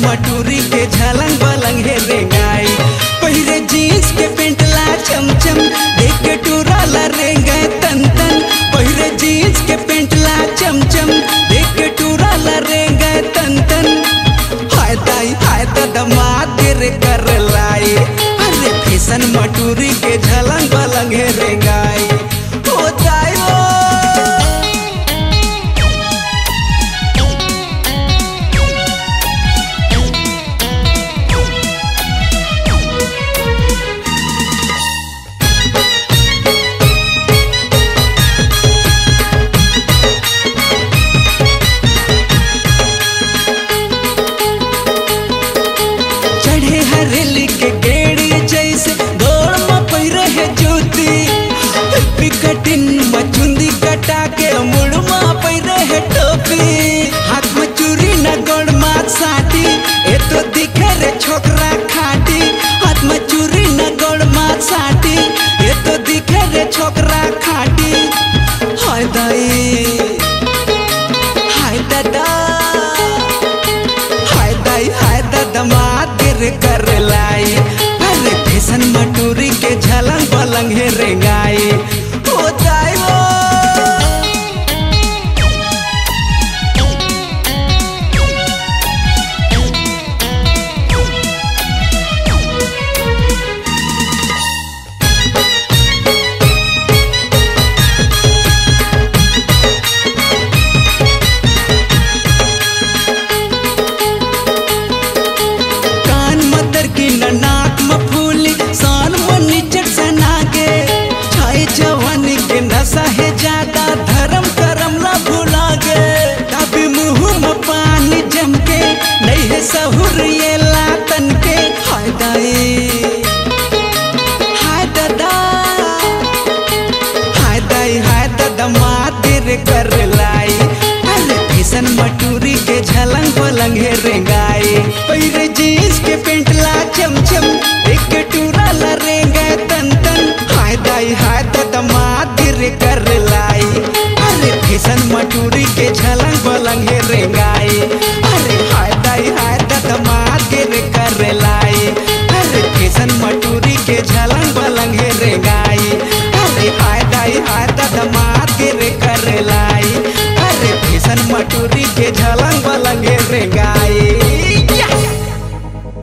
मटूरी के झलंग बलंग हे रेंगाई। पहिरे जीन्स के पेंट ला चमचम देख के टूरा ला रेंगे तन तन। पहिरे जीन्स के पेंट ला चमचम देख के टूरा ला रेंगे तन तन। हाय दाई हाय दामाद गिर कर लाई। अरे फैशन मटूरी के झलंग बलंग हे रेंगाई। ओ दाई हरेली के गेड़ी जैसे दौड़ में पैरे है जूती। कटिन मचुंदी कटा के मुड़ में पैरे है टोपी। हाथ में चूड़ी न गोड़ माथ साटी ए तो दिखे रे छोकरा खाटी। हाथ में चूड़ी न गोड़ माथ साटी ए तो दिखे रे छोकरा खाटी। हाय दाई हाय दादा हाय दाई हाय दामाद गिर कर लाई। अरे फैशन मटूरी के झलंग बलंग हे रेंगाई। ओ दाई नाक में फूली सान में नीचट सना के। छाई जवानी के नशा है ज्यादा धर्म करम ला भुला गे। कभी मुँह में पानी जम के नहीं है सहूर ये लातन के। हाय दाई हाय दादा हाय दाई हाय दामाद गिर कर लाई। अरे फैशन मटूरी के झलंग बलंग हे रेंगाई। पहिरे जीन्स के पेंट ला चमचम देख के टूरा ला रेंगे तन तन। हाय दाई हाय दामाद गिर कर लाई। अरे फैशन मटूरी के झलंग बलंग हे रेंगाई। अरे हाय दाई हाय दामाद गिर कर लाई। अरे फैशन मटूरी के झलंग बलंग हे रेंगाई। अरे हाय दाई हाय दामाद गिर कर लाई। अरे फैशन मटूरी के झलंग बलंग हे रेंगाई।